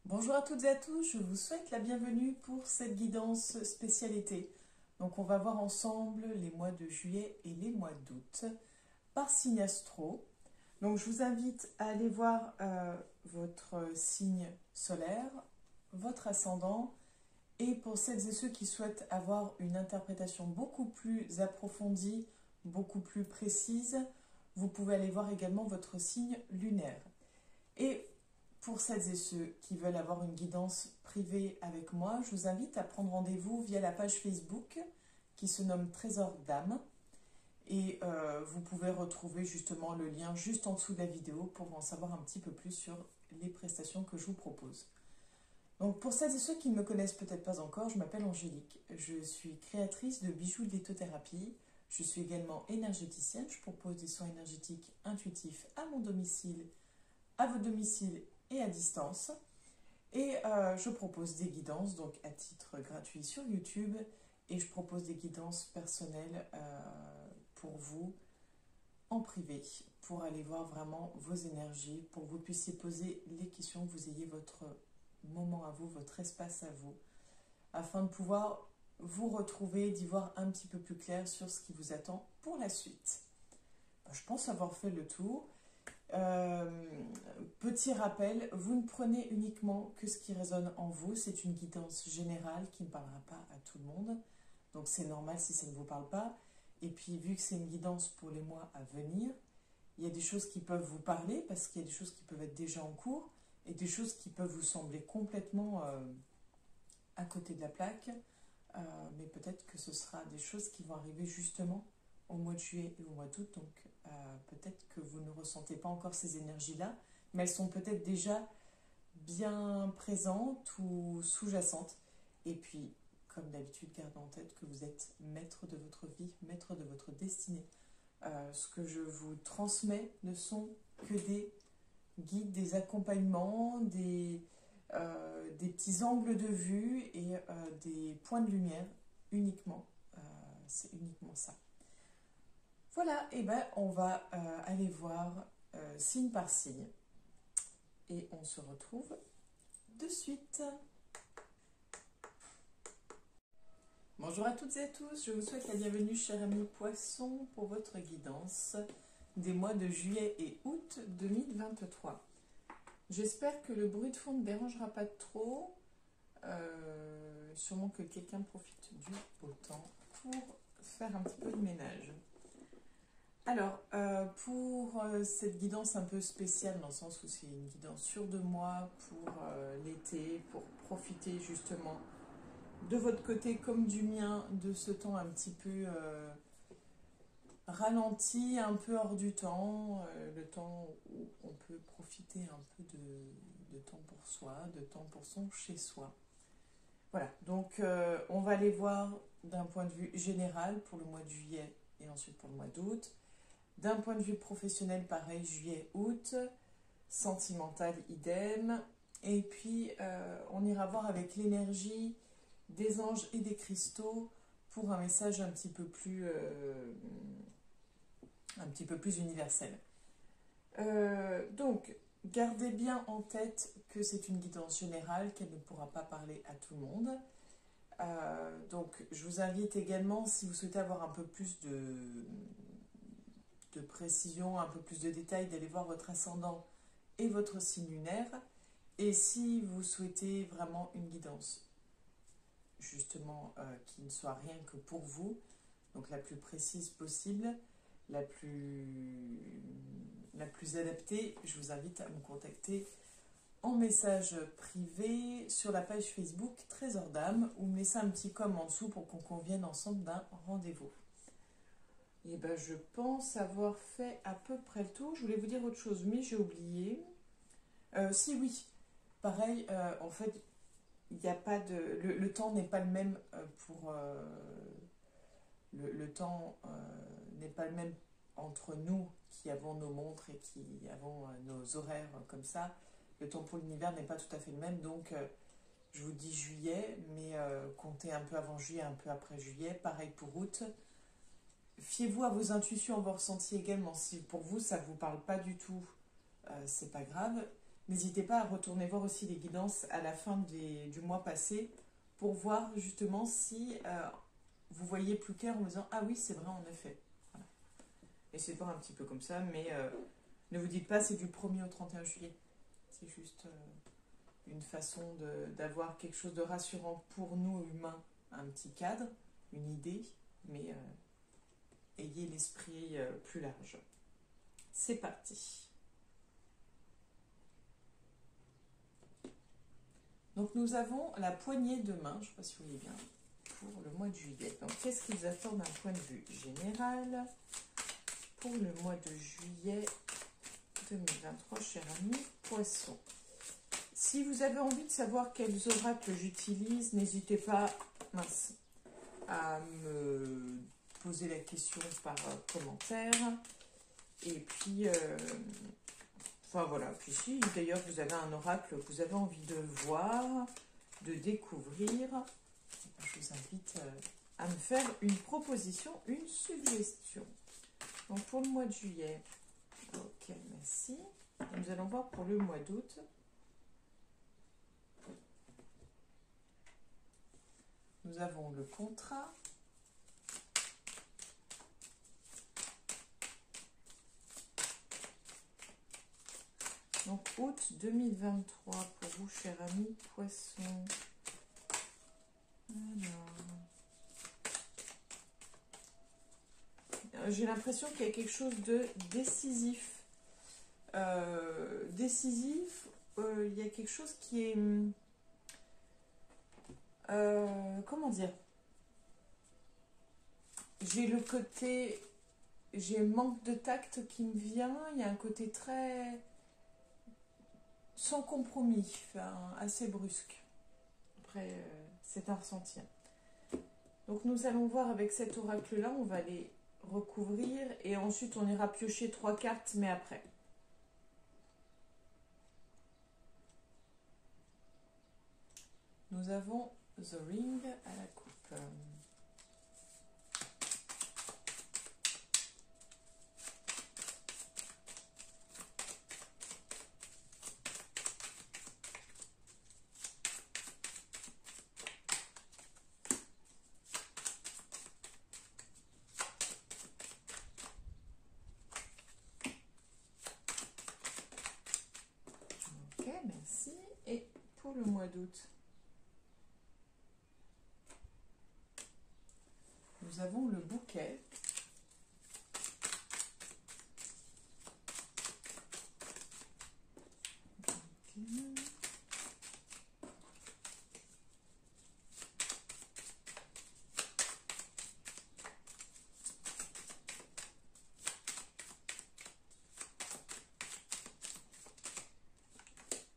Bonjour à toutes et à tous, je vous souhaite la bienvenue pour cette guidance spécialité. Donc on va voir ensemble les mois de juillet et les mois d'août par signe astro. Donc je vous invite à aller voir votre signe solaire, votre ascendant, et pour celles et ceux qui souhaitent avoir une interprétation beaucoup plus approfondie, beaucoup plus précise, vous pouvez aller voir également votre signe lunaire. Et pour celles et ceux qui veulent avoir une guidance privée avec moi, je vous invite à prendre rendez-vous via la page Facebook qui se nomme Trésor d'âme. Et vous pouvez retrouver justement le lien juste en dessous de la vidéo pour en savoir un petit peu plus sur les prestations que je vous propose. Donc pour celles et ceux qui ne me connaissent peut-être pas encore, je m'appelle Angélique. Je suis créatrice de bijoux de lithothérapie. Je suis également énergéticienne. Je propose des soins énergétiques intuitifs à mon domicile, à votre domicile et à distance. Et je propose des guidances donc à titre gratuit sur YouTube, et je propose des guidances personnelles pour vous en privé, pour aller voir vraiment vos énergies, pour que vous puissiez poser les questions, que vous ayez votre moment à vous, votre espace à vous, afin de pouvoir vous retrouver, d'y voir un petit peu plus clair sur ce qui vous attend pour la suite. Je pense avoir fait le tour. Petit rappel, vous ne prenez uniquement que ce qui résonne en vous. C'est une guidance générale qui ne parlera pas à tout le monde, donc c'est normal si ça ne vous parle pas. Et puis vu que c'est une guidance pour les mois à venir, il y a des choses qui peuvent vous parler parce qu'il y a des choses qui peuvent être déjà en cours et des choses qui peuvent vous sembler complètement à côté de la plaque, mais peut-être que ce sera des choses qui vont arriver justement au mois de juillet et au mois d'août. Donc peut-être que vous ne ressentez pas encore ces énergies-là, mais elles sont peut-être déjà bien présentes ou sous-jacentes. Et puis, comme d'habitude, gardez en tête que vous êtes maître de votre vie, maître de votre destinée. Ce que je vous transmets ne sont que des guides, des accompagnements, des petits angles de vue et des points de lumière uniquement. C'est uniquement ça. Voilà, et ben on va aller voir signe par signe. Et on se retrouve de suite. Bonjour à toutes et à tous, je vous souhaite la bienvenue, chers amis poissons, pour votre guidance des mois de juillet et août 2023. J'espère que le bruit de fond ne dérangera pas trop. Sûrement que quelqu'un profite du beau temps pour faire un petit peu de ménage. Alors, pour cette guidance un peu spéciale, dans le sens où c'est une guidance sur 2 mois pour l'été, pour profiter justement de votre côté comme du mien de ce temps un petit peu ralenti, un peu hors du temps, le temps où on peut profiter un peu de temps pour soi, de temps pour son chez-soi. Voilà, donc on va aller voir d'un point de vue général pour le mois de juillet et ensuite pour le mois d'août. D'un point de vue professionnel, pareil, juillet, août, sentimental, idem. Et puis, on ira voir avec l'énergie des anges et des cristaux pour un message un petit peu plus universel. Donc, gardez bien en tête que c'est une guidance générale, qu'elle ne pourra pas parler à tout le monde. Donc, je vous invite également, si vous souhaitez avoir un peu plus de précision, un peu plus de détails, d'aller voir votre ascendant et votre signe lunaire. Et si vous souhaitez vraiment une guidance justement qui ne soit rien que pour vous, donc la plus précise possible, la plus adaptée, je vous invite à me contacter en message privé sur la page Facebook Trésor d'âme, ou me laisser un petit com en dessous pour qu'on convienne ensemble d'un rendez-vous. Et ben, je pense avoir fait à peu près le tour. Je voulais vous dire autre chose, mais j'ai oublié. Si oui, pareil, en fait, il n'y a pas de... Le temps n'est pas le même pour... le temps n'est pas le même entre nous qui avons nos montres et qui avons nos horaires comme ça. Le temps pour l'univers n'est pas tout à fait le même, donc je vous dis juillet, mais comptez un peu avant juillet, un peu après juillet. Pareil pour août. Fiez-vous à vos intuitions, à vos ressentis également. Si pour vous ça ne vous parle pas du tout, c'est pas grave. N'hésitez pas à retourner voir aussi les guidances à la fin du mois passé pour voir justement si vous voyez plus clair en vous disant ah oui c'est vrai en effet. Voilà. Essayez de voir un petit peu comme ça, mais ne vous dites pas c'est du 1er au 31 juillet. C'est juste une façon d'avoir quelque chose de rassurant pour nous humains, un petit cadre, une idée, mais ayez l'esprit plus large. C'est parti. Donc nous avons la poignée de main, je ne sais pas si vous voyez bien, pour le mois de juillet. Donc qu'est-ce qu'ils attendent d'un point de vue général pour le mois de juillet 2023, chers amis Poissons? Si vous avez envie de savoir quels oracles j'utilise, n'hésitez pas à me poser la question par commentaire. Et puis, enfin voilà, puis si d'ailleurs vous avez un oracle que vous avez envie de voir, de découvrir, je vous invite à me faire une proposition, une suggestion. Donc pour le mois de juillet, ok, merci. Et nous allons voir pour le mois d'août. Nous avons le contrat. Donc août 2023 pour vous, chers amis Poissons. J'ai l'impression qu'il y a quelque chose de décisif. Il y a quelque chose qui est... comment dire? J'ai le côté... J'ai manque de tact qui me vient. Il y a un côté très... sans compromis, enfin, assez brusque. Après, c'est un ressenti. Donc nous allons voir avec cet oracle-là, on va les recouvrir et ensuite on ira piocher 3 cartes, mais après. Nous avons The Ring à la coupe. Ok, merci. Et pour le mois d'août, nous avons le bouquet. Okay.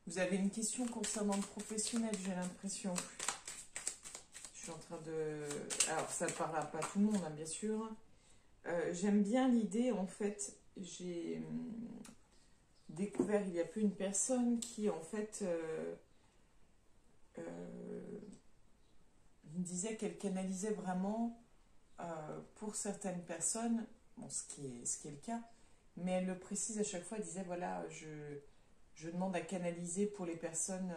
Vous avez une question concernant le professionnel, j'ai l'impression. Je suis en train de... Alors, ça ne parlera pas à tout le monde, hein, bien sûr. J'aime bien l'idée, en fait, j'ai découvert il y a peu une personne qui, en fait, me disait qu'elle canalisait vraiment pour certaines personnes, bon, ce qui est le cas, mais elle le précise à chaque fois, elle disait, voilà, je demande à canaliser pour les personnes,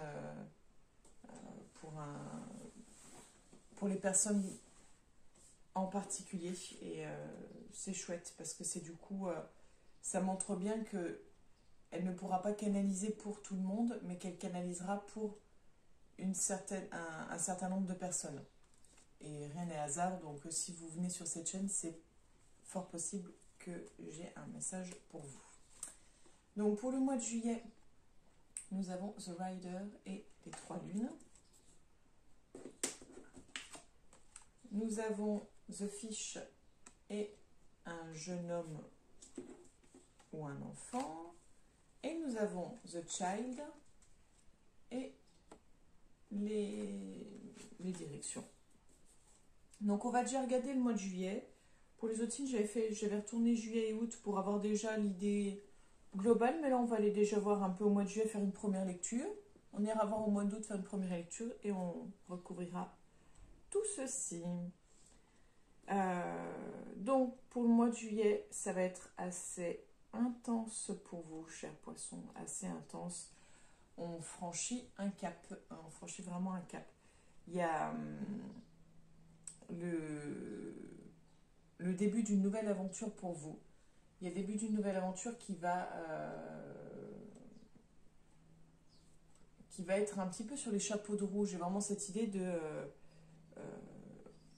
pour les personnes en particulier. Et c'est chouette parce que c'est du coup, ça montre bien que elle ne pourra pas canaliser pour tout le monde, mais qu'elle canalisera pour un certain nombre de personnes. Et rien n'est hasard, donc si vous venez sur cette chaîne, c'est fort possible que j'ai un message pour vous. Donc pour le mois de juillet, nous avons The Rider et les 3 lunes. Nous avons The Fish et un jeune homme ou un enfant. Et nous avons The Child et les directions. Donc on va déjà regarder le mois de juillet. Pour les autres signes, j'avais retourné juillet et août pour avoir déjà l'idée globale, mais là on va aller déjà voir un peu au mois de juillet, faire une première lecture. On ira voir au mois d'août, faire une première lecture et on recouvrira tout ceci. Donc pour le mois de juillet, ça va être assez intense pour vous, chers poissons, assez intense. on franchit un cap, hein, on franchit vraiment un cap. Il y a le début d'une nouvelle aventure pour vous. Il y a le début d'une nouvelle aventure qui va être un petit peu sur les chapeaux de roue. J'ai vraiment cette idée de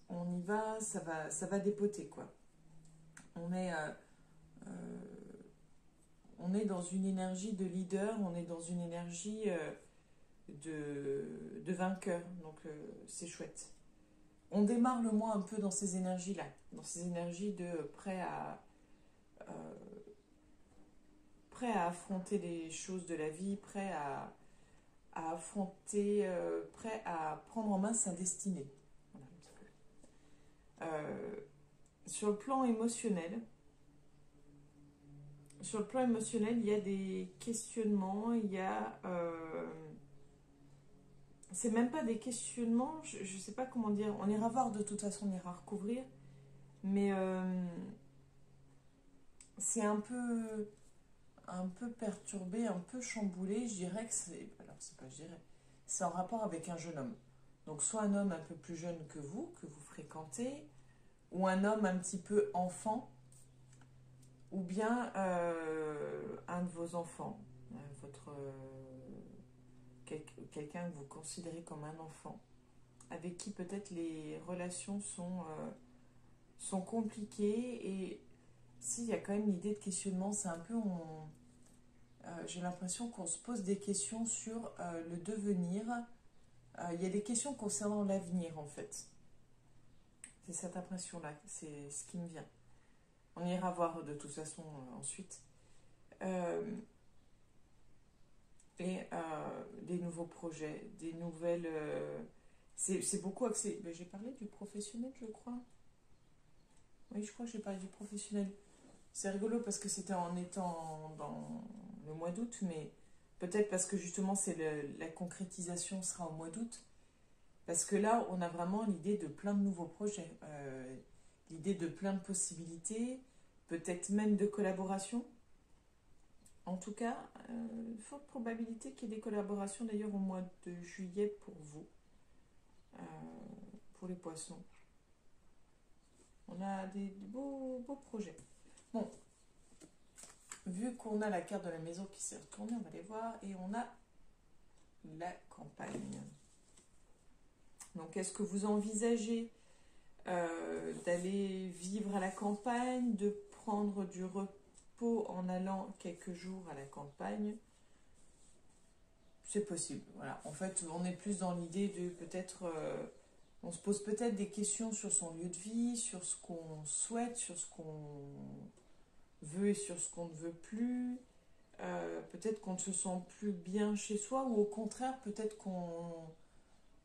on y va, ça va dépoter quoi. On est, on est dans une énergie de leader, on est dans une énergie de vainqueur, donc c'est chouette. On démarre le mois un peu dans ces énergies-là, dans ces énergies de prêt à affronter les choses de la vie, à affronter, prêt à prendre en main sa destinée. Voilà, un petit peu. Sur le plan émotionnel, il y a des questionnements, il y a... c'est même pas des questionnements, je sais pas comment dire, on ira voir de toute façon, on ira recouvrir, mais c'est un peu perturbé, un peu chamboulé, je dirais que c'est... Alors c'est pas je dirais, c'est en rapport avec un jeune homme. Donc soit un homme un peu plus jeune que vous fréquentez, ou un homme un petit peu enfant, ou bien un de vos enfants, quelqu'un que vous considérez comme un enfant, avec qui peut-être les relations sont compliquées, et s'il y a quand même l'idée de questionnement, c'est un peu... j'ai l'impression qu'on se pose des questions sur le devenir. Il y a des questions concernant l'avenir en fait. C'est cette impression-là, c'est ce qui me vient. On ira voir de toute façon ensuite. Et des nouveaux projets, des nouvelles... c'est beaucoup axé... Ben, j'ai parlé du professionnel, je crois. Oui, je crois que j'ai parlé du professionnel. C'est rigolo parce que c'était en étant dans le mois d'août, mais peut-être parce que justement la concrétisation sera au mois d'août. Parce que là, on a vraiment l'idée de plein de nouveaux projets, l'idée de plein de possibilités, peut-être même de collaboration. En tout cas, forte probabilité qu'il y ait des collaborations d'ailleurs au mois de juillet pour vous, pour les poissons. On a des beaux projets. Bon, vu qu'on a la carte de la maison qui s'est retournée, on va aller voir, et on a la campagne. Donc, est-ce que vous envisagez d'aller vivre à la campagne, de prendre du repos en allant quelques jours à la campagne? C'est possible, voilà. En fait, on est plus dans l'idée de peut-être... on se pose peut-être des questions sur son lieu de vie, sur ce qu'on souhaite, sur ce qu'on veut et sur ce qu'on ne veut plus. Peut-être qu'on ne se sent plus bien chez soi, ou au contraire, peut-être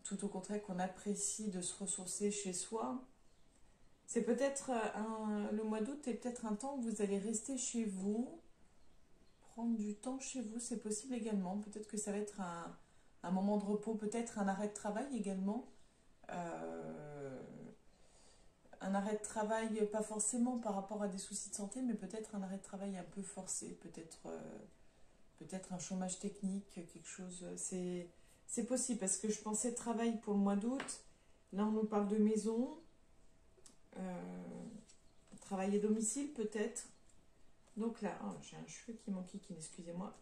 tout au contraire, qu'on apprécie de se ressourcer chez soi. C'est peut-être le mois d'août est peut-être un temps où vous allez rester chez vous, prendre du temps chez vous, c'est possible également. Peut-être que ça va être un moment de repos, peut-être un arrêt de travail également. Un arrêt de travail, pas forcément par rapport à des soucis de santé, mais peut-être un arrêt de travail un peu forcé, peut-être un chômage technique, quelque chose. C'est possible, parce que je pensais travail pour le mois d'août. Là, on nous parle de maison. Travail à domicile, peut-être. Donc là, oh, j'ai un cheveu qui m'enquiquine, excusez-moi.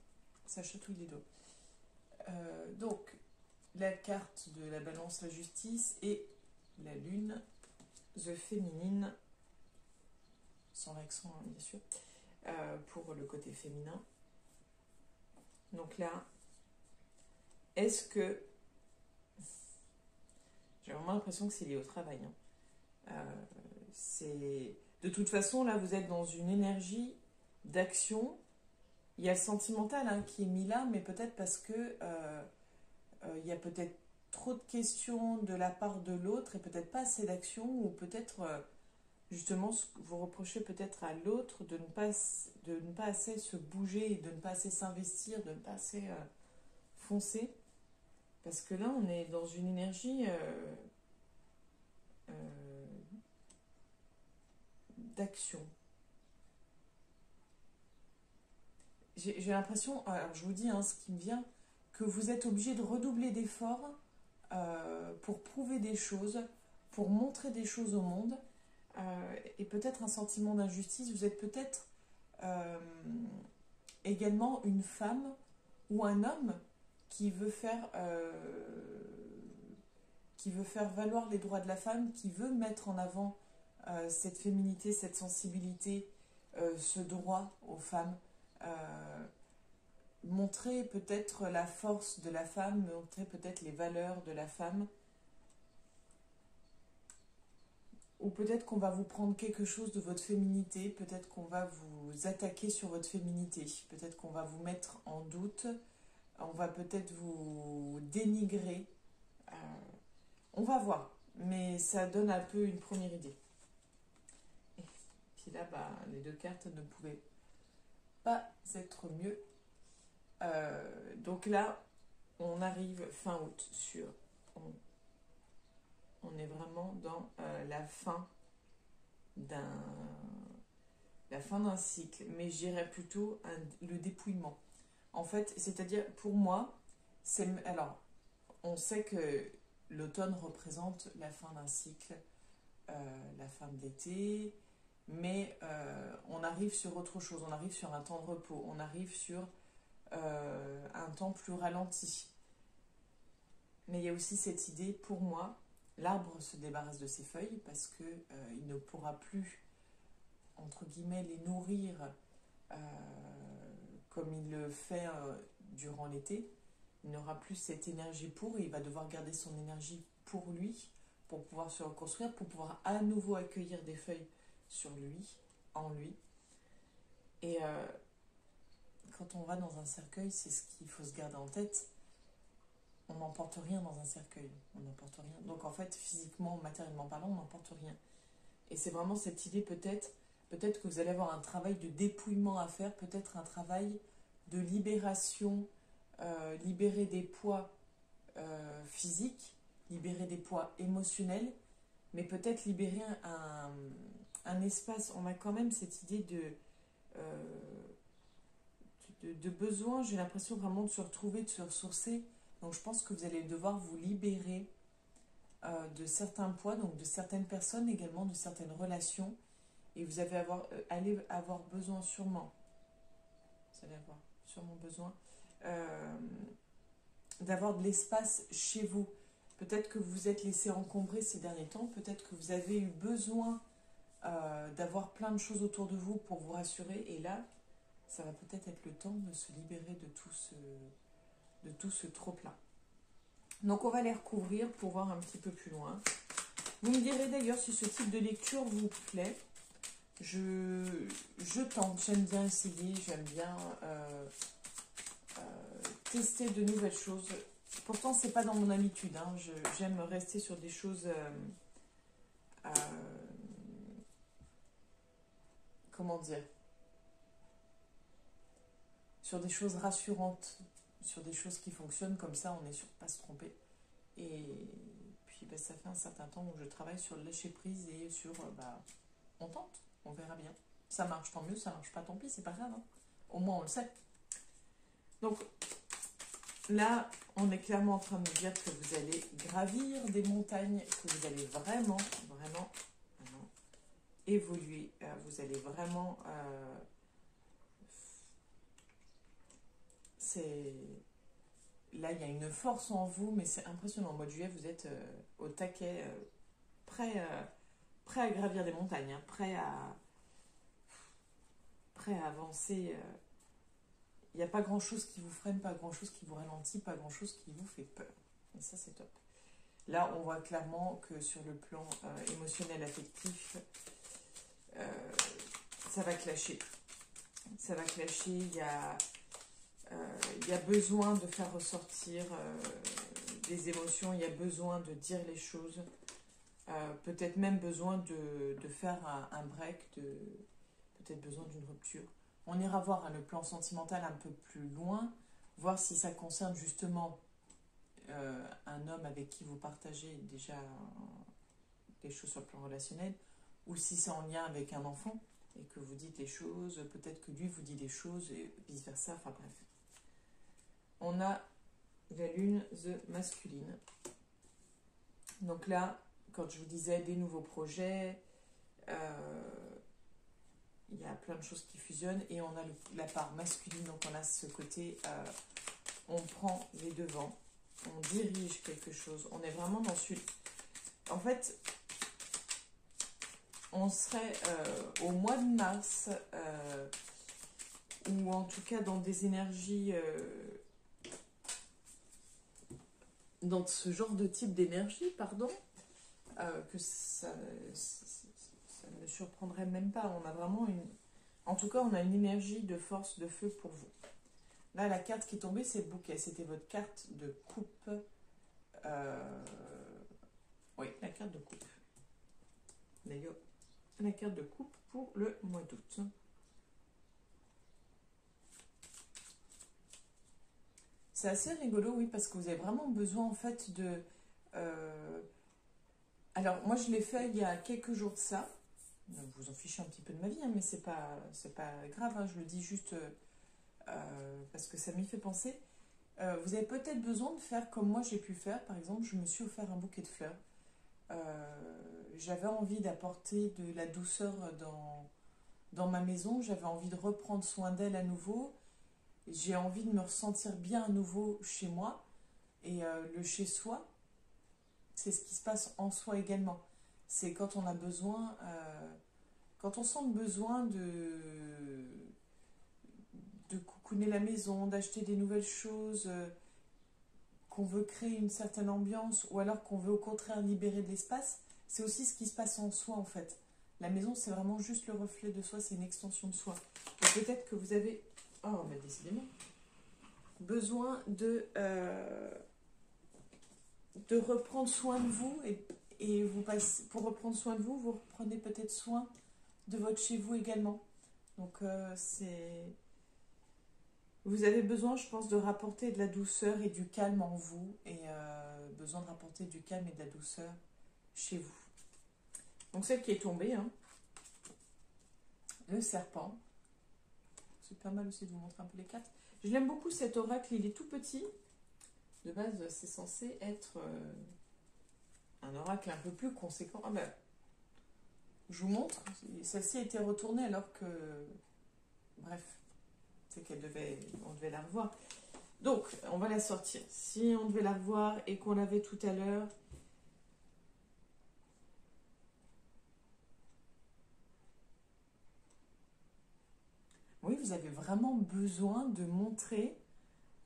Ça chatouille les dos. Donc, la carte de la balance, la justice, et la lune, the féminine, sans l'accent, hein, bien sûr, pour le côté féminin. Donc là, est-ce que... J'ai vraiment l'impression que c'est lié au travail. Hein. De toute façon, là, vous êtes dans une énergie d'action. Il y a le sentimental hein, qui est mis là, mais peut-être parce que il y a peut-être trop de questions de la part de l'autre et peut-être pas assez d'action, ou peut-être justement vous reprochez peut-être à l'autre de ne pas assez se bouger, de ne pas assez s'investir, de ne pas assez foncer. Parce que là, on est dans une énergie d'action. J'ai l'impression, alors je vous dis hein, ce qui me vient, que vous êtes obligé de redoubler d'efforts pour prouver des choses, pour montrer des choses au monde, et peut-être un sentiment d'injustice. Vous êtes peut-être également une femme ou un homme qui veut faire valoir les droits de la femme, qui veut mettre en avant cette féminité, cette sensibilité, ce droit aux femmes, montrer peut-être la force de la femme, montrer peut-être les valeurs de la femme. Ou peut-être qu'on va vous prendre quelque chose de votre féminité, peut-être qu'on va vous attaquer sur votre féminité, peut-être qu'on va vous mettre en doute, on va peut-être vous dénigrer. On va voir, mais ça donne un peu une première idée. Et puis là, les deux cartes ne pouvaient pas être mieux. Donc là, on arrive fin août sur... On est vraiment dans la fin d'un cycle, mais je dirais plutôt le dépouillement. En fait, c'est-à-dire, pour moi, alors, on sait que l'automne représente la fin d'un cycle, la fin de l'été, mais on arrive sur autre chose, on arrive sur un temps de repos, on arrive sur un temps plus ralenti. Mais il y a aussi cette idée, pour moi, l'arbre se débarrasse de ses feuilles parce qu'il ne pourra plus, entre guillemets, les nourrir comme il le fait durant l'été. Il n'aura plus cette énergie et il va devoir garder son énergie pour lui, pour pouvoir se reconstruire, pour pouvoir à nouveau accueillir des feuilles sur lui, en lui. Et quand on va dans un cercueil, c'est ce qu'il faut se garder en tête. On n'emporte rien dans un cercueil, on n'emporte rien. Donc en fait, physiquement, matériellement parlant, on n'emporte rien. Et c'est vraiment cette idée, peut-être que vous allez avoir un travail de dépouillement à faire, peut-être un travail de libération, libérer des poids physiques, libérer des poids émotionnels, mais peut-être libérer un espace. On a quand même cette idée de besoin, j'ai l'impression vraiment de se retrouver, de se ressourcer. Donc je pense que vous allez devoir vous libérer de certains poids, donc de certaines personnes, également de certaines relations. Et vous allez avoir besoin sûrement, vous allez avoir sûrement besoin d'avoir de l'espace chez vous. Peut-être que vous vous êtes laissé encombrer ces derniers temps, peut-être que vous avez eu besoin d'avoir plein de choses autour de vous pour vous rassurer. Et là, ça va peut-être être le temps de se libérer de tout ce trop-plein. Donc on va les recouvrir pour voir un petit peu plus loin. Vous me direz d'ailleurs si ce type de lecture vous plaît. Je tente, j'aime bien essayer, j'aime bien tester de nouvelles choses. Pourtant c'est pas dans mon habitude, hein. J'aime rester sur des choses comment dire, sur des choses rassurantes, sur des choses qui fonctionnent, comme ça on est sûr de ne pas se tromper. Et puis ça fait un certain temps où je travaille sur le lâcher prise et sur on tente, on verra bien. Ça marche, tant mieux, ça marche pas, tant pis, c'est pas grave, hein. Au moins on le sait. Donc là on est clairement en train de me dire que vous allez gravir des montagnes, que vous allez vraiment évoluer, vous allez vraiment là il y a une force en vous, mais c'est impressionnant. Au mois de juillet vous êtes au taquet, prêt à gravir des montagnes, hein, prêt à avancer. Il n'y a pas grand chose qui vous freine, pas grand chose qui vous ralentit, pas grand chose qui vous fait peur, et ça c'est top. Là on voit clairement que sur le plan émotionnel, affectif, ça va clasher, il y a besoin de faire ressortir des émotions, il y a besoin de dire les choses, peut-être même besoin de faire un break, peut-être besoin d'une rupture. On ira voir, hein, le plan sentimental un peu plus loin, voir si ça concerne justement un homme avec qui vous partagez déjà des choses sur le plan relationnel, ou si c'est en lien avec un enfant et que vous dites les choses, peut-être que lui vous dit des choses et vice versa, enfin bref. On a la lune, the masculine. Donc là, quand je vous disais des nouveaux projets, il y a plein de choses qui fusionnent et on a la part masculine, donc on a ce côté, on prend les devants, on dirige quelque chose, on est vraiment dans ce... En fait, on serait au mois de mars, ou en tout cas dans des énergies, dans ce genre de type d'énergie, pardon, que ça ne me surprendrait même pas. On a vraiment une... En tout cas, on a une énergie de force, de feu pour vous. Là, la carte qui est tombée, c'est le bouquet. C'était votre carte de coupe. Oui, la carte de coupe. D'ailleurs, la carte de coupe pour le mois d'août. C'est assez rigolo, oui, parce que vous avez vraiment besoin, en fait, de... Alors, moi, je l'ai fait il y a quelques jours de ça. Vous en fichez un petit peu de ma vie, hein, mais c'est pas grave, hein, je le dis juste parce que ça m'y fait penser. Vous avez peut-être besoin de faire comme moi j'ai pu faire. Par exemple, je me suis offert un bouquet de fleurs. J'avais envie d'apporter de la douceur dans ma maison. J'avais envie de reprendre soin d'elle à nouveau. J'ai envie de me ressentir bien à nouveau chez moi. Et le chez soi, c'est ce qui se passe en soi également. C'est quand on a besoin, quand on sent le besoin de coucouner la maison, d'acheter des nouvelles choses, qu'on veut créer une certaine ambiance, ou alors qu'on veut au contraire libérer de l'espace, c'est aussi ce qui se passe en soi en fait. La maison, c'est vraiment juste le reflet de soi, c'est une extension de soi. Et peut-être que vous avez, oh mais décidément, besoin de reprendre soin de vous et vous passez, pour reprendre soin de vous, vous reprenez peut-être soin de votre chez vous également. Donc vous avez besoin, je pense, de rapporter de la douceur et du calme en vous et besoin de rapporter du calme et de la douceur chez vous. Donc celle qui est tombée, hein, le serpent. C'est pas mal aussi de vous montrer un peu les cartes. Je l'aime beaucoup cet oracle, il est tout petit. De base, c'est censé être un oracle un peu plus conséquent. Ah ben, je vous montre. Celle-ci a été retournée alors que... Bref, c'est on devait la revoir. Donc, on va la sortir. Si on devait la revoir et qu'on l'avait tout à l'heure... Oui, vous avez vraiment besoin de montrer,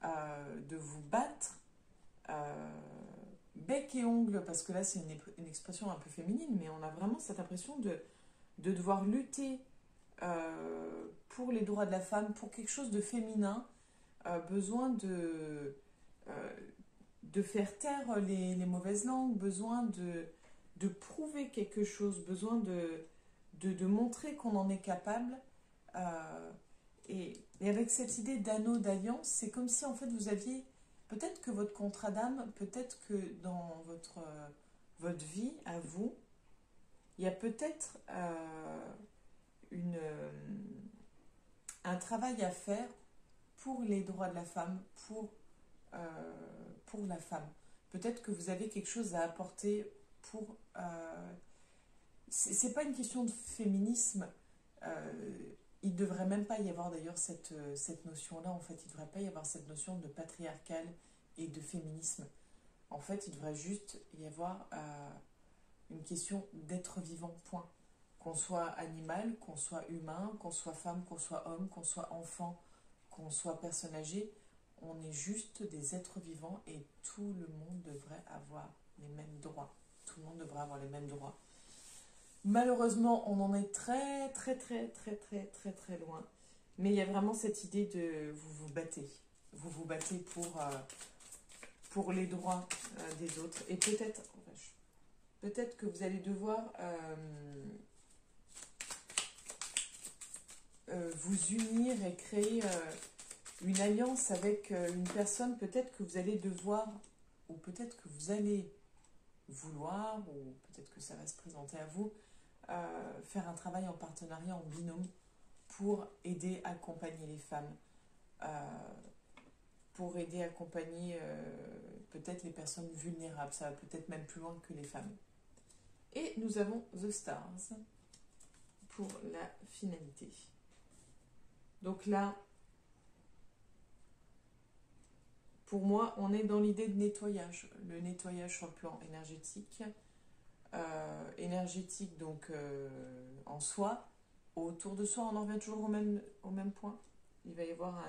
de vous battre, bec et ongle, parce que là, c'est une expression un peu féminine, mais on a vraiment cette impression de devoir lutter pour les droits de la femme, pour quelque chose de féminin, besoin de faire taire les mauvaises langues, besoin de prouver quelque chose, besoin de montrer qu'on en est capable. Et avec cette idée d'anneau d'alliance, c'est comme si en fait vous aviez, peut-être que votre contrat d'âme, peut-être que dans votre vie, à vous, il y a peut-être un travail à faire pour les droits de la femme, pour la femme. Peut-être que vous avez quelque chose à apporter pour... c'est pas une question de féminisme. Il ne devrait même pas y avoir d'ailleurs cette notion-là. En fait, il ne devrait pas y avoir cette notion de patriarcal et de féminisme. En fait, il devrait juste y avoir une question d'être vivant, point. Qu'on soit animal, qu'on soit humain, qu'on soit femme, qu'on soit homme, qu'on soit enfant, qu'on soit personne âgée, on est juste des êtres vivants et tout le monde devrait avoir les mêmes droits. Tout le monde devrait avoir les mêmes droits. Malheureusement, on en est très très loin. Mais il y a vraiment cette idée de vous battez. Vous vous battez pour les droits des autres. Et peut-être que vous allez devoir vous unir et créer une alliance avec une personne. Peut-être que vous allez devoir, ou peut-être que vous allez vouloir, ou peut-être que ça va se présenter à vous, faire un travail en partenariat, en binôme, pour aider, accompagner les femmes. pour aider, accompagner peut-être les personnes vulnérables. Ça va peut-être même plus loin que les femmes. Et nous avons The Stars pour la finalité. Donc là, pour moi, on est dans l'idée de nettoyage. Le nettoyage sur le plan énergétique. Énergétique donc en soi. Autour de soi, on en revient toujours au même point. Il va y avoir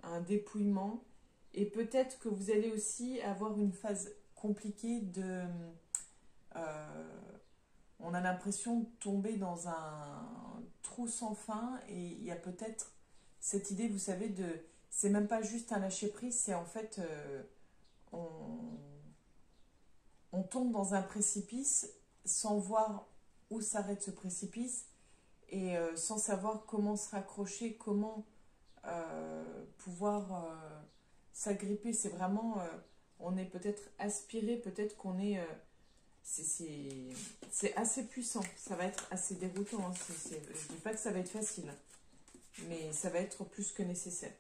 un dépouillement. Et peut-être que vous allez aussi avoir une phase compliquée de... on a l'impression de tomber dans un trou sans fin. Et il y a peut-être cette idée, vous savez, de... C'est même pas juste un lâcher-prise, c'est en fait... on tombe dans un précipice sans voir où s'arrête ce précipice et sans savoir comment se raccrocher, comment pouvoir s'agripper. C'est vraiment, on est peut-être aspiré, peut-être qu'on est... c'est assez puissant, ça va être assez déroutant. Hein. Je ne dis pas que ça va être facile, mais ça va être plus que nécessaire.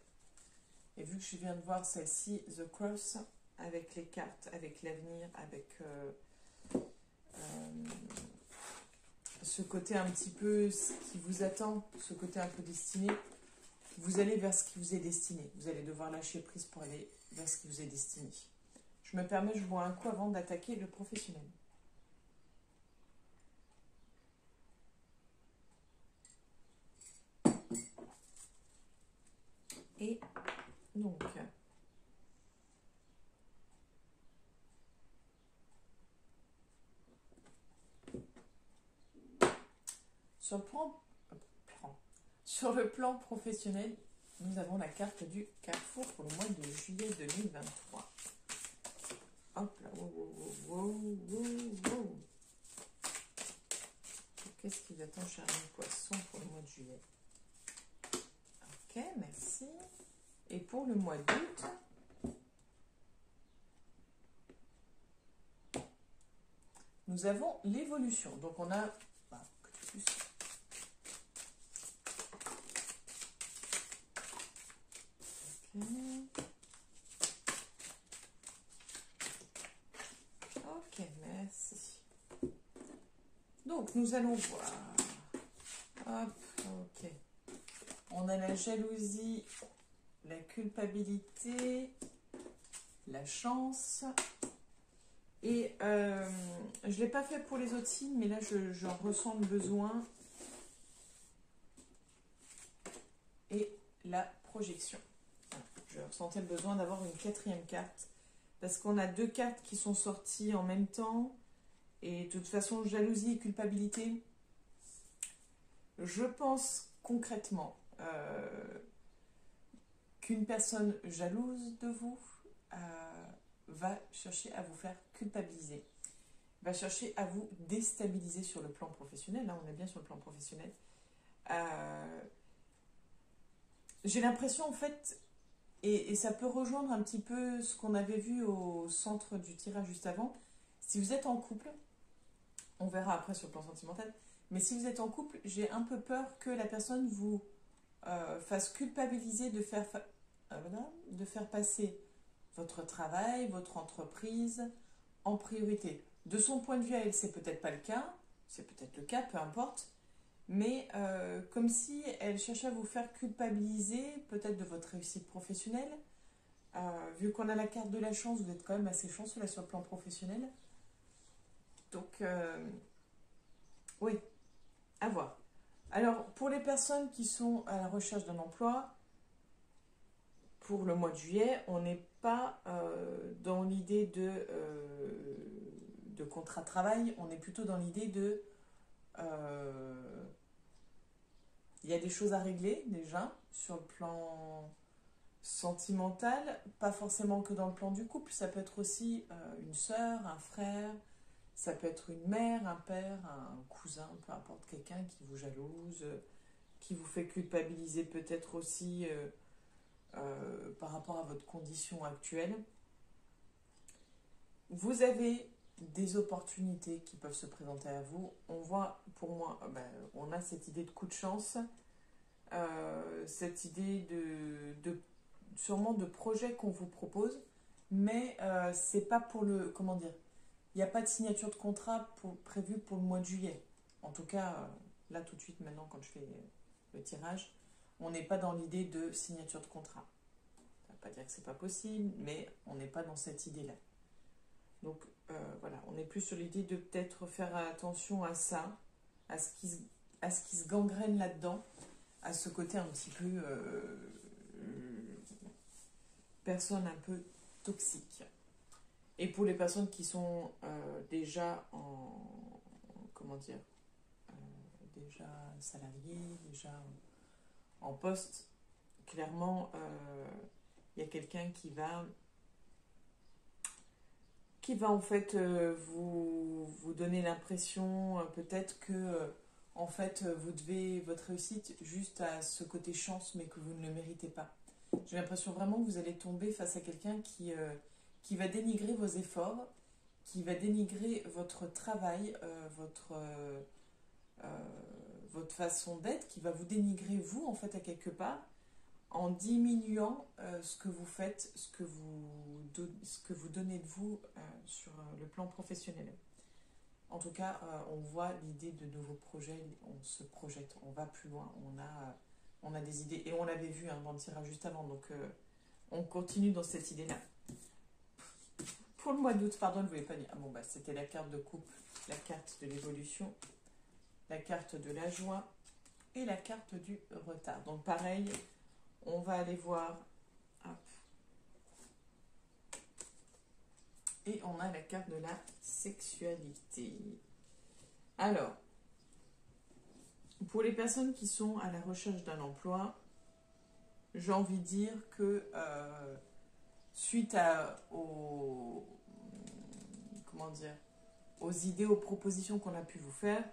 Et vu que je viens de voir celle-ci, The Cross, avec les cartes, avec l'avenir, avec ce côté un petit peu ce qui vous attend, ce côté un peu destiné, vous allez vers ce qui vous est destiné. Vous allez devoir lâcher prise pour aller vers ce qui vous est destiné. Je me permets, je bois un coup avant d'attaquer le professionnel. Et donc... Sur le plan professionnel, nous avons la carte du Carrefour pour le mois de juillet 2023. Hop là, wow. Qu'est-ce qui attend chez un poisson pour le mois de juillet? Ok, merci. Et pour le mois d'août, nous avons l'évolution. Donc on a... Ok, merci. Donc, nous allons voir. Hop, ok. On a la jalousie, la culpabilité, la chance. Et je ne l'ai pas fait pour les autres signes, mais là, je ressens le besoin. Et la projection. Je ressentais le besoin d'avoir une quatrième carte. Parce qu'on a deux cartes qui sont sorties en même temps. Et de toute façon, jalousie et culpabilité. Je pense concrètement qu'une personne jalouse de vous va chercher à vous faire culpabiliser. Va chercher à vous déstabiliser sur le plan professionnel. Là, on est bien sur le plan professionnel. J'ai l'impression, en fait... Et ça peut rejoindre un petit peu ce qu'on avait vu au centre du tirage juste avant. Si vous êtes en couple, on verra après sur le plan sentimental, mais si vous êtes en couple, j'ai un peu peur que la personne vous fasse culpabiliser de faire passer votre travail, votre entreprise en priorité. De son point de vue à elle, c'est peut-être pas le cas, c'est peut-être le cas, peu importe. Mais comme si elle cherchait à vous faire culpabiliser peut-être de votre réussite professionnelle. Vu qu'on a la carte de la chance, vous êtes quand même assez chanceux là sur le plan professionnel. Donc, oui, à voir. Alors, pour les personnes qui sont à la recherche d'un emploi, pour le mois de juillet, on n'est pas dans l'idée de contrat de travail, on est plutôt dans l'idée de... il y a des choses à régler déjà sur le plan sentimental, pas forcément que dans le plan du couple, ça peut être aussi une sœur, un frère, ça peut être une mère, un père, un cousin, peu importe, quelqu'un qui vous jalouse, qui vous fait culpabiliser peut-être aussi par rapport à votre condition actuelle. Vous avez des opportunités qui peuvent se présenter à vous. On voit, pour moi, on a cette idée de coup de chance, cette idée sûrement de projets qu'on vous propose, mais c'est pas pour le, comment dire, il n'y a pas de signature de contrat prévue pour le mois de juillet. En tout cas, là tout de suite maintenant quand je fais le tirage, on n'est pas dans l'idée de signature de contrat. Ça ne veut pas dire que c'est pas possible, mais on n'est pas dans cette idée-là. Donc voilà, on est plus sur l'idée de peut-être faire attention à ça, à ce qui se gangrène là-dedans, à ce côté un petit peu personne un peu toxique. Et pour les personnes qui sont déjà comment dire, déjà salariées, déjà en poste, clairement, il y a quelqu'un qui va en fait vous donner l'impression peut-être que en fait vous devez votre réussite juste à ce côté chance, mais que vous ne le méritez pas. J'ai l'impression vraiment que vous allez tomber face à quelqu'un qui va dénigrer vos efforts, qui va dénigrer votre travail, votre façon d'être, qui va vous dénigrer vous en fait à quelque part, en diminuant ce que vous faites, ce que vous donnez de vous sur le plan professionnel. En tout cas, on voit l'idée de nouveaux projets, on se projette, on va plus loin, on a des idées, et on l'avait vu dans le tirage juste avant, donc on continue dans cette idée-là. Pour le mois d'août, pardon, je ne voulais pas dire. Ah bon, bah, c'était la carte de coupe, la carte de l'évolution, la carte de la joie et la carte du retard. Donc pareil, on va aller voir. Hop. Et on a la carte de la sexualité. Alors, pour les personnes qui sont à la recherche d'un emploi, j'ai envie de dire que suite aux idées, aux propositions qu'on a pu vous faire,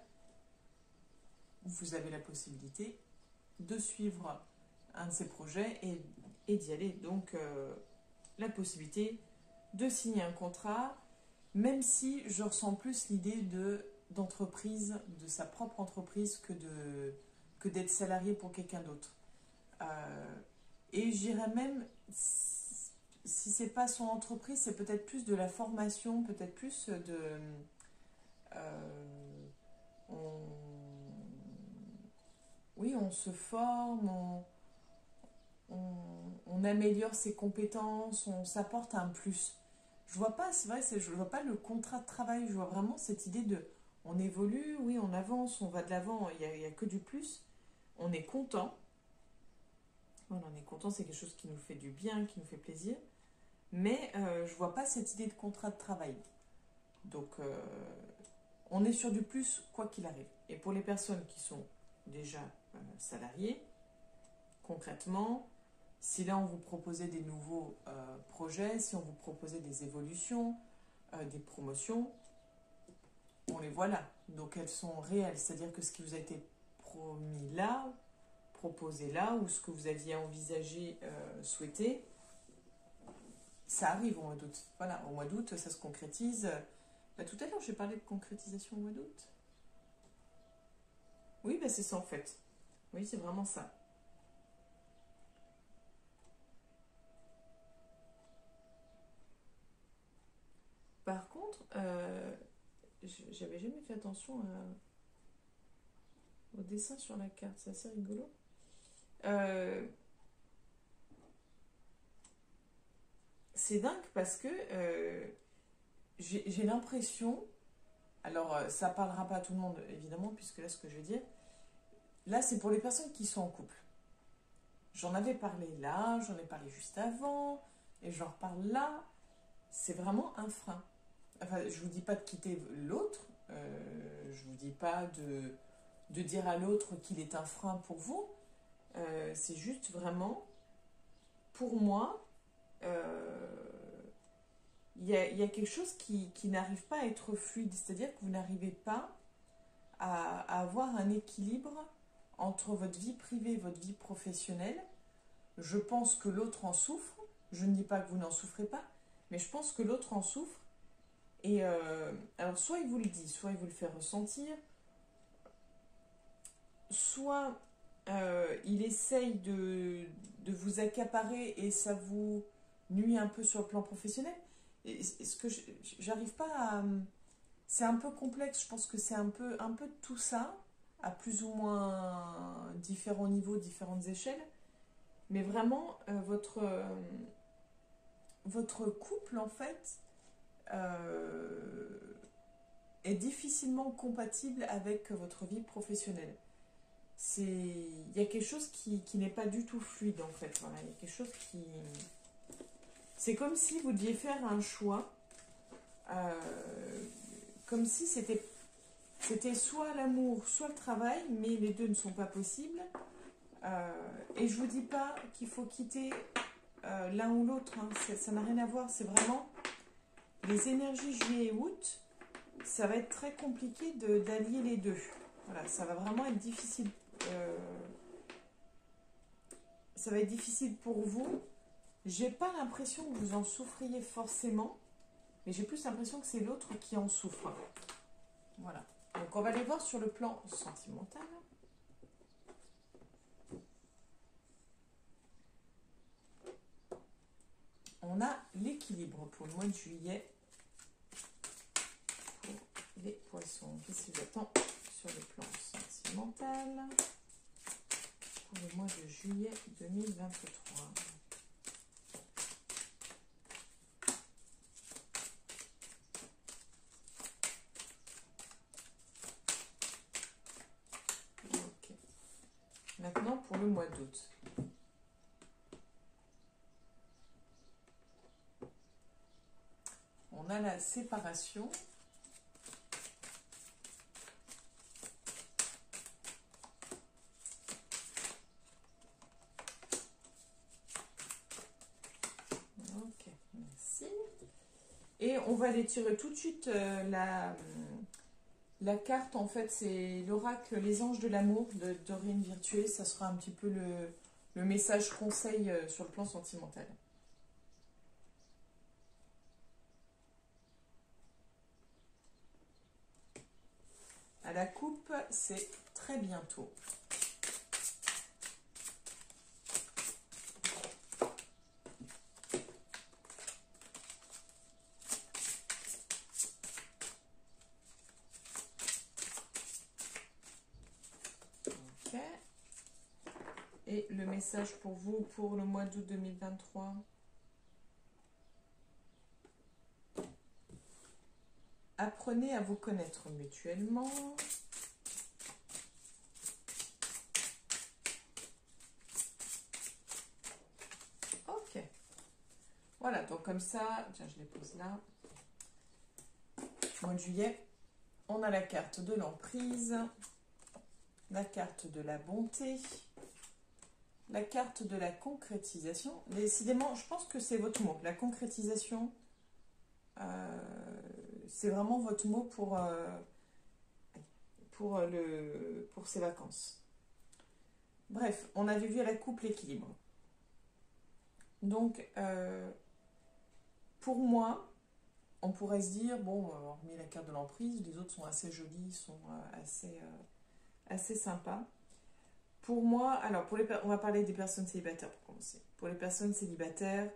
vous avez la possibilité de suivre un de ces projets et d'y aller. Donc, la possibilité de signer un contrat, même si je ressens plus l'idée d'entreprise, de sa propre entreprise, que d'être salarié pour quelqu'un d'autre. Et j'irais même, si c'est pas son entreprise, c'est peut-être plus de la formation, peut-être plus de... oui, on se forme, on améliore ses compétences, on s'apporte un plus. Je vois pas, c'est vrai, je vois pas le contrat de travail, je vois vraiment cette idée de on évolue, oui, on avance, on va de l'avant, il y a que du plus. On est content. Voilà, on est content, c'est quelque chose qui nous fait du bien, qui nous fait plaisir. Mais je vois pas cette idée de contrat de travail. Donc, on est sur du plus, quoi qu'il arrive. Et pour les personnes qui sont déjà salariées, concrètement, si là on vous proposait des nouveaux projets, si on vous proposait des évolutions, des promotions, on les voit là. Donc elles sont réelles, c'est-à-dire que ce qui vous a été promis là, proposé là, ou ce que vous aviez envisagé, souhaité, ça arrive au mois d'août. Voilà, au mois d'août, ça se concrétise. Bah, tout à l'heure, j'ai parlé de concrétisation au mois d'août. Oui, bah, c'est ça en fait. Oui, c'est vraiment ça. Par contre, j'avais jamais fait attention au dessin sur la carte, c'est assez rigolo. C'est dingue parce que j'ai l'impression, alors ça parlera pas à tout le monde évidemment, puisque là ce que je vais dire, là c'est pour les personnes qui sont en couple. J'en avais parlé là, j'en ai parlé juste avant, et j'en reparle là. C'est vraiment un frein. Enfin, je vous dis pas de quitter l'autre, je vous dis pas de dire à l'autre qu'il est un frein pour vous. C'est juste vraiment, pour moi, il y a quelque chose qui n'arrive pas à être fluide. C'est-à-dire que vous n'arrivez pas à avoir un équilibre entre votre vie privée et votre vie professionnelle. Je pense que l'autre en souffre. Je ne dis pas que vous n'en souffrez pas, mais je pense que l'autre en souffre. Et alors, soit il vous le dit, soit il vous le fait ressentir, soit il essaye de vous accaparer et ça vous nuit un peu sur le plan professionnel. Et ce que j'arrive pas à... C'est un peu complexe, je pense que c'est un peu tout ça, à plus ou moins différents niveaux, différentes échelles. Mais vraiment, votre couple, en fait, est difficilement compatible avec votre vie professionnelle. Il y a quelque chose qui n'est pas du tout fluide, en fait. Voilà, il y a quelque chose qui... C'est comme si vous deviez faire un choix, comme si c'était soit l'amour, soit le travail, mais les deux ne sont pas possibles. Et je vous dis pas qu'il faut quitter l'un ou l'autre, hein. Ça n'a rien à voir, c'est vraiment les énergies juillet et août, ça va être très compliqué d'allier les deux. Voilà, ça va vraiment être difficile. Ça va être difficile pour vous. J'ai pas l'impression que vous en souffriez forcément, mais j'ai plus l'impression que c'est l'autre qui en souffre. Voilà. Donc on va aller voir sur le plan sentimental. On a l'équilibre pour le mois de juillet. Pour les poissons, qu'est-ce qui vous attend sur le plan sentimental pour le mois de juillet 2023? Ok. Maintenant pour le mois d'août. On a la séparation. Ok, merci. Et on va aller tirer tout de suite la carte, en fait, c'est l'oracle Les Anges de l'amour de Dorine Virtué. Ça sera un petit peu le message conseil sur le plan sentimental. À la coupe, c'est très bientôt. Ok. Et le message pour vous pour le mois d'août 2023. Apprenez à vous connaître mutuellement. Ok. Voilà, donc comme ça, tiens, je les pose là. Mois de juillet, on a la carte de l'emprise, la carte de la bonté, la carte de la concrétisation. Décidément, je pense que c'est votre mot. La concrétisation, c'est vraiment votre mot pour ces vacances. Bref, on avait vu à la coupe l'équilibre. Donc, pour moi, on pourrait se dire, bon, hormis la carte de l'emprise, les autres sont assez jolis, sont assez sympas. Pour moi, alors, on va parler des personnes célibataires pour commencer. Pour les personnes célibataires,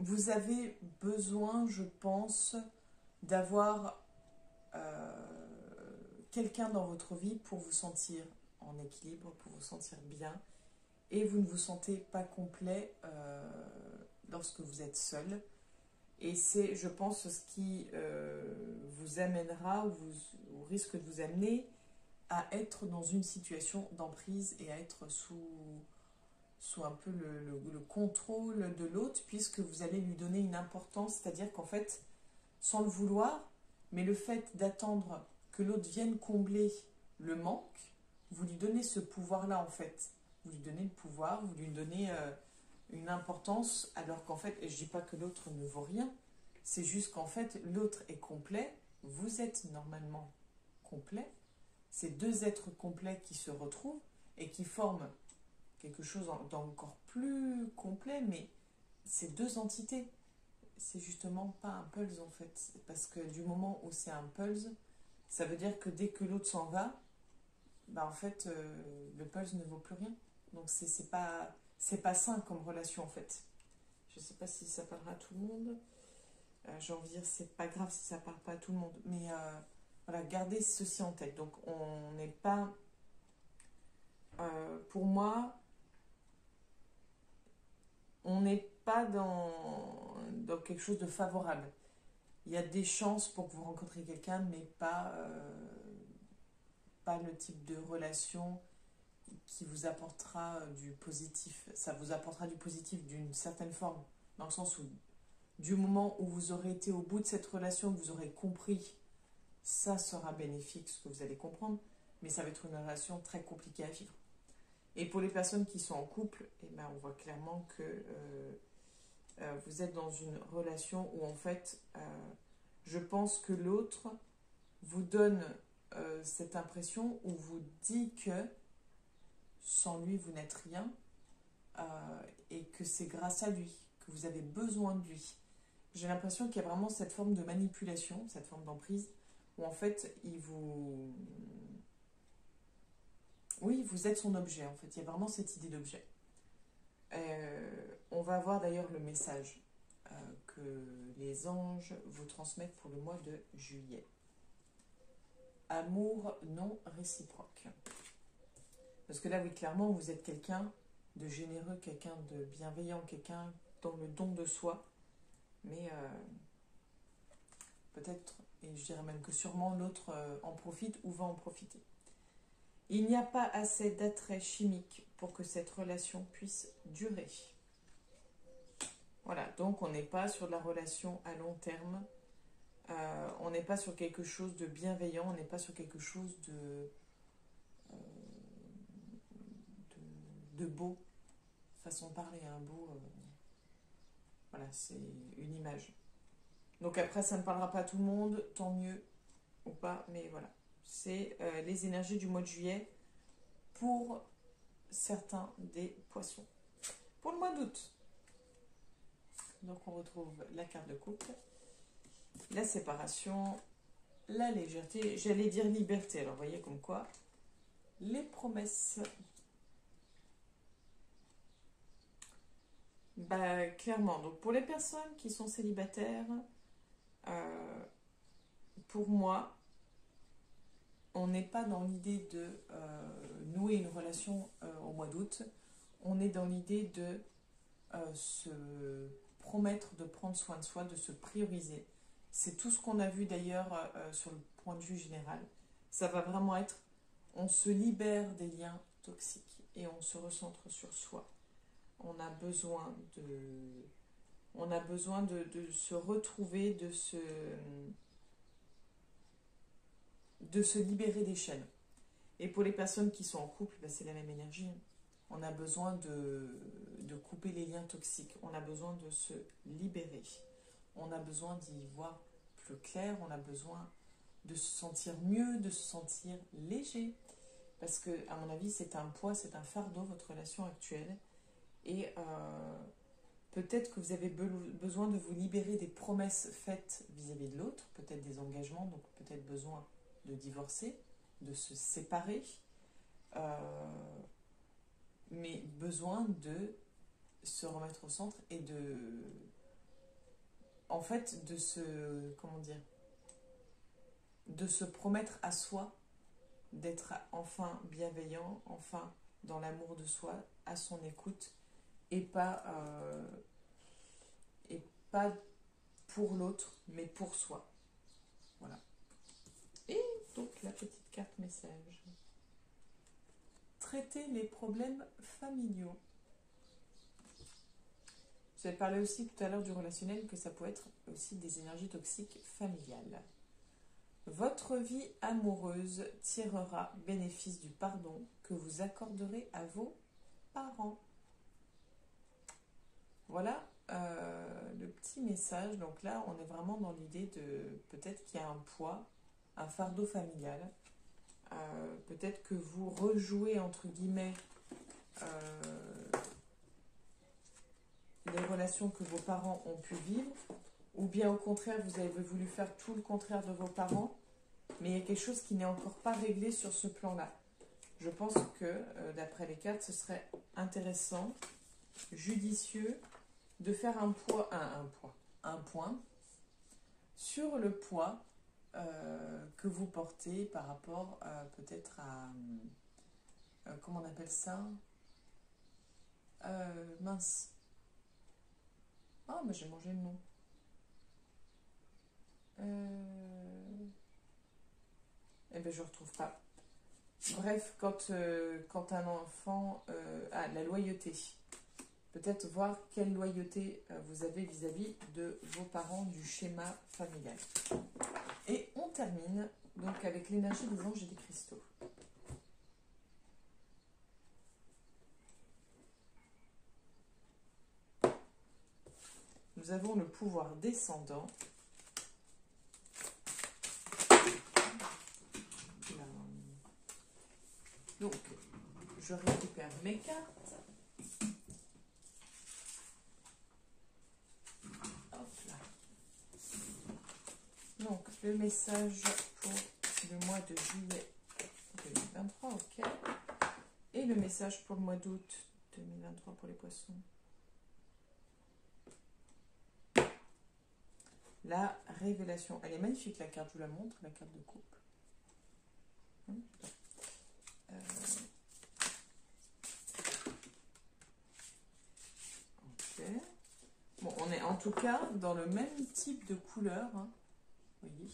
vous avez besoin, je pense, d'avoir quelqu'un dans votre vie pour vous sentir en équilibre, pour vous sentir bien. Et vous ne vous sentez pas complet lorsque vous êtes seul. Et c'est, je pense, ce qui vous amènera ou risque de vous amener à être dans une situation d'emprise et à être sous un peu le contrôle de l'autre, puisque vous allez lui donner une importance, c'est-à-dire qu'en fait, sans le vouloir, mais le fait d'attendre que l'autre vienne combler le manque, vous lui donnez ce pouvoir-là en fait. Vous lui donnez le pouvoir, vous lui donnez une importance, alors qu'en fait, et je ne dis pas que l'autre ne vaut rien, c'est juste qu'en fait, l'autre est complet, vous êtes normalement complet, c'est deux êtres complets qui se retrouvent et qui forment quelque chose d'encore plus complet, mais c'est deux entités. C'est justement pas un pulse en fait, parce que du moment où c'est un pulse, Ça veut dire que dès que l'autre s'en va, bah en fait, le pulse ne vaut plus rien. Donc c'est pas sain comme relation en fait. Je sais pas si ça parlera à tout le monde. J'ai envie de dire, c'est pas grave si ça parle pas à tout le monde. Mais voilà, gardez ceci en tête. Donc on n'est pas... pour moi, on n'est pas dans quelque chose de favorable. Il y a des chances pour que vous rencontriez quelqu'un, mais pas le type de relation qui vous apportera du positif. Ça vous apportera du positif d'une certaine forme, dans le sens où du moment où vous aurez été au bout de cette relation, que vous aurez compris, ça sera bénéfique, ce que vous allez comprendre, mais ça va être une relation très compliquée à vivre. Et pour les personnes qui sont en couple, eh ben, on voit clairement que vous êtes dans une relation où en fait, je pense que l'autre vous donne cette impression ou vous dit que sans lui, vous n'êtes rien et que c'est grâce à lui, que vous avez besoin de lui. J'ai l'impression qu'il y a vraiment cette forme de manipulation, cette forme d'emprise, où en fait, oui, vous êtes son objet, en fait. Il y a vraiment cette idée d'objet. On va voir d'ailleurs le message que les anges vous transmettent pour le mois de juillet. Amour non réciproque. Parce que là, oui, clairement, vous êtes quelqu'un de généreux, quelqu'un de bienveillant, quelqu'un dans le don de soi. Mais peut-être, et je dirais même que sûrement, l'autre en profite ou va en profiter. Il n'y a pas assez d'attrait chimique pour que cette relation puisse durer. Voilà, donc on n'est pas sur de la relation à long terme. On n'est pas sur quelque chose de bienveillant, on n'est pas sur quelque chose de beau. Façon de parler, un beau... voilà, c'est une image. Donc après, ça ne parlera pas à tout le monde, tant mieux ou pas, mais voilà. C'est les énergies du mois de juillet pour certains des poissons. Pour le mois d'août, donc on retrouve la carte de couple, la séparation, la légèreté, j'allais dire liberté, alors vous voyez comme quoi, les promesses. Bah, clairement, donc pour les personnes qui sont célibataires, pour moi, on n'est pas dans l'idée de nouer une relation au mois d'août, on est dans l'idée de se promettre de prendre soin de soi, de se prioriser. C'est tout ce qu'on a vu d'ailleurs sur le point de vue général. Ça va vraiment être, on se libère des liens toxiques et on se recentre sur soi. On a besoin de se retrouver, de se libérer des chaînes. Et pour les personnes qui sont en couple, ben c'est la même énergie. On a besoin de couper les liens toxiques. On a besoin de se libérer. On a besoin d'y voir plus clair. On a besoin de se sentir mieux, de se sentir léger. Parce que, à mon avis, c'est un poids, c'est un fardeau, votre relation actuelle. Et peut-être que vous avez besoin de vous libérer des promesses faites vis-à-vis de l'autre, peut-être des engagements, donc peut-être besoin de divorcer, de se séparer, mais besoin de se remettre au centre et en fait, de se promettre à soi d'être enfin bienveillant, enfin dans l'amour de soi, à son écoute, et pas pour l'autre, mais pour soi. Voilà. Et donc la petite carte message. Traiter les problèmes familiaux. J'avais parlé aussi tout à l'heure du relationnel, que ça peut être aussi des énergies toxiques familiales. Votre vie amoureuse tirera bénéfice du pardon que vous accorderez à vos parents. Voilà le petit message. Donc là, on est vraiment dans l'idée de peut-être qu'il y a un poids, un fardeau familial. Peut-être que vous rejouez, entre guillemets, les relations que vos parents ont pu vivre, ou bien au contraire, vous avez voulu faire tout le contraire de vos parents, mais il y a quelque chose qui n'est encore pas réglé sur ce plan-là. Je pense que, d'après les cartes, ce serait intéressant, judicieux, de faire un point sur le poids que vous portez par rapport peut-être à, comment on appelle ça, mince. Ah, mais j'ai mangé le nom. Eh bien, je ne retrouve pas. Bref, quand un enfant a la loyauté, peut-être voir quelle loyauté vous avez vis-à-vis de vos parents, du schéma familial. Et on termine donc avec l'énergie des anges et des cristaux. Nous avons le pouvoir descendant. Donc, je récupère mes cartes. Hop là. Donc, le message pour le mois de juillet 2023, ok. Et le message pour le mois d'août 2023 pour les poissons. La révélation. Elle est magnifique, la carte, je vous la montre, la carte de coupe. Ok. Bon, on est en tout cas dans le même type de couleur. Hein. Vous voyez.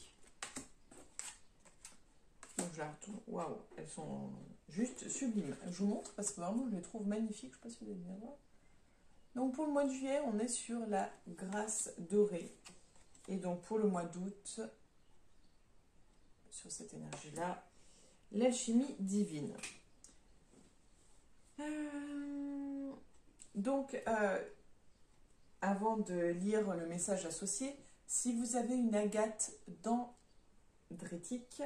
Donc je la retourne. Waouh, elles sont juste sublimes. Je vous montre parce que vraiment je les trouve magnifiques. Je ne sais pas si vous allez bien voir. Donc pour le mois de juillet, on est sur la grâce dorée. Et donc pour le mois d'août, sur cette énergie-là, l'alchimie divine. Donc, avant de lire le message associé, si vous avez une agate dendritique,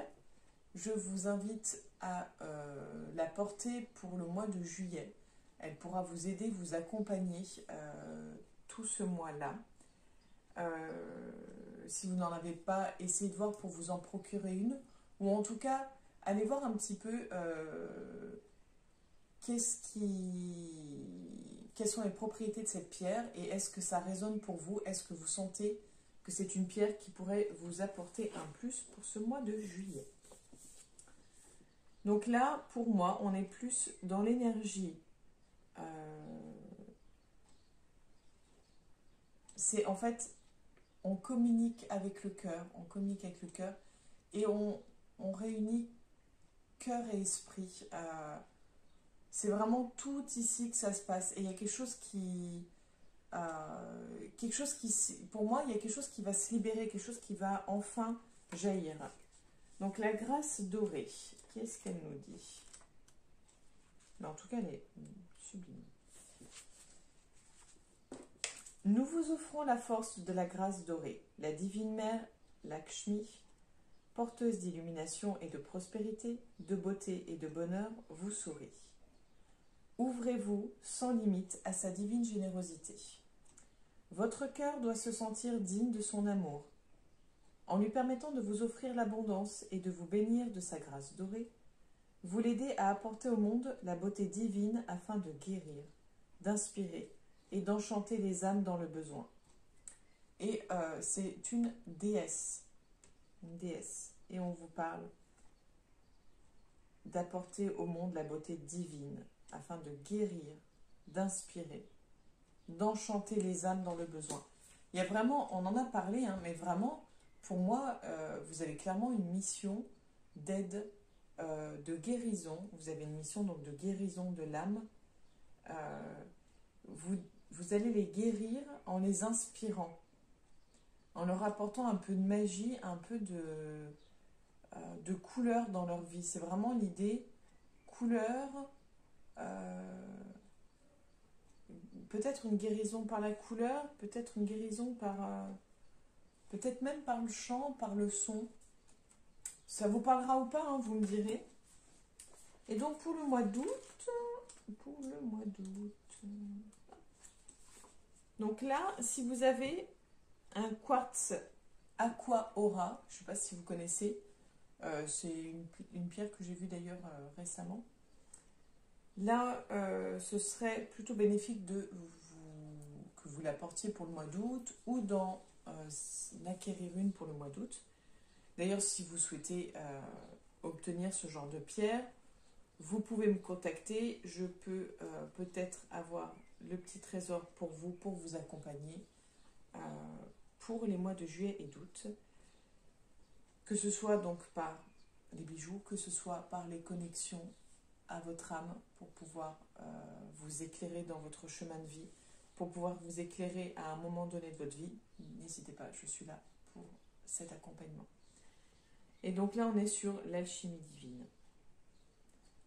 je vous invite à la porter pour le mois de juillet. Elle pourra vous aider, vous accompagner tout ce mois-là. Si vous n'en avez pas, essayez de voir pour vous en procurer une. Ou en tout cas, allez voir un petit peu quelles sont les propriétés de cette pierre et est-ce que ça résonne pour vous? Est-ce que vous sentez que c'est une pierre qui pourrait vous apporter un plus pour ce mois de juillet? Donc là, pour moi, on est plus dans l'énergie. C'est en fait, on communique avec le cœur, et on réunit cœur et esprit. C'est vraiment tout ici que ça se passe. Et il y a quelque chose qui, pour moi, il y a quelque chose qui va se libérer, quelque chose qui va enfin jaillir. Donc la grâce dorée, qu'est-ce qu'elle nous dit? Mais en tout cas, elle est sublime. Nous vous offrons la force de la grâce dorée, la divine mère, Lakshmi, porteuse d'illumination et de prospérité, de beauté et de bonheur, vous sourit. Ouvrez-vous sans limite à sa divine générosité. Votre cœur doit se sentir digne de son amour. En lui permettant de vous offrir l'abondance et de vous bénir de sa grâce dorée, vous l'aidez à apporter au monde la beauté divine afin de guérir, d'inspirer et d'enchanter les âmes dans le besoin. Et c'est une déesse. Et on vous parle d'apporter au monde la beauté divine afin de guérir, d'inspirer, d'enchanter les âmes dans le besoin. Il y a vraiment, on en a parlé, hein, mais vraiment, pour moi, vous avez clairement une mission d'aide, de guérison. Vous avez une mission donc de guérison de l'âme. Vous allez les guérir en les inspirant, en leur apportant un peu de magie, un peu de couleur dans leur vie. C'est vraiment l'idée, couleur, peut-être une guérison par la couleur, peut-être une guérison par... peut-être même par le chant, par le son. Ça vous parlera ou pas, hein, vous me direz. Et donc pour le mois d'août, donc là, si vous avez un quartz Aqua Aura, je ne sais pas si vous connaissez, C'est une pierre que j'ai vue d'ailleurs récemment. Là, ce serait plutôt bénéfique que vous la portiez pour le mois d'août ou d'en acquérir une pour le mois d'août. D'ailleurs, si vous souhaitez obtenir ce genre de pierre, vous pouvez me contacter. Je peux peut-être avoir le petit trésor pour vous accompagner pour les mois de juillet et d'août. Que ce soit donc par les bijoux, que ce soit par les connexions à votre âme pour pouvoir vous éclairer dans votre chemin de vie, pour pouvoir vous éclairer à un moment donné de votre vie. N'hésitez pas, je suis là pour cet accompagnement. Et donc là, on est sur l'alchimie divine.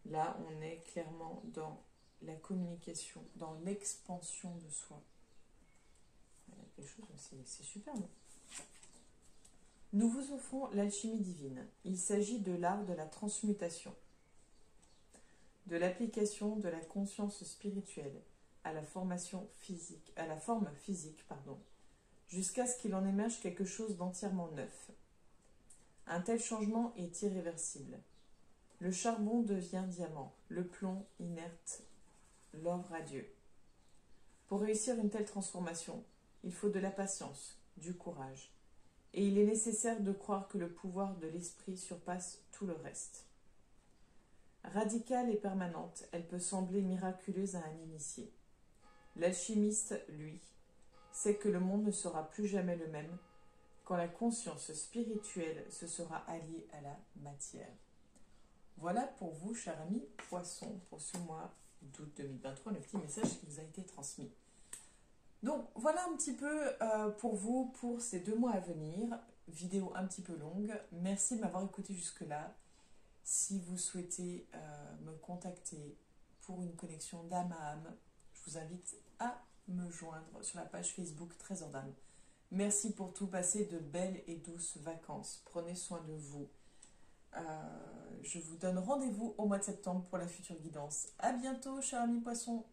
Là, on est clairement dans la communication, dans l'expansion de soi. C'est super, non ? Nous vous offrons l'alchimie divine. Il s'agit de l'art de la transmutation, de l'application de la conscience spirituelle à la formation physique, à la forme physique, jusqu'à ce qu'il en émerge quelque chose d'entièrement neuf. Un tel changement est irréversible. Le charbon devient diamant, le plomb inerte, l'or radieux. Pour réussir une telle transformation, il faut de la patience, du courage, et il est nécessaire de croire que le pouvoir de l'esprit surpasse tout le reste. Radicale et permanente, elle peut sembler miraculeuse à un initié. L'alchimiste, lui, sait que le monde ne sera plus jamais le même quand la conscience spirituelle se sera alliée à la matière. Voilà pour vous, cher ami Poisson, pour ce mois d'août 2023, le petit message qui vous a été transmis. Donc voilà un petit peu pour vous pour ces 2 mois à venir. Vidéo un petit peu longue. Merci de m'avoir écouté jusque-là. Si vous souhaitez me contacter pour une connexion d'âme à âme, je vous invite à me joindre sur la page Facebook Trésor d'âme. Merci pour tout. Passez de belles et douces vacances. Prenez soin de vous. Je vous donne rendez-vous au mois de septembre pour la future guidance. À bientôt, cher ami Poisson.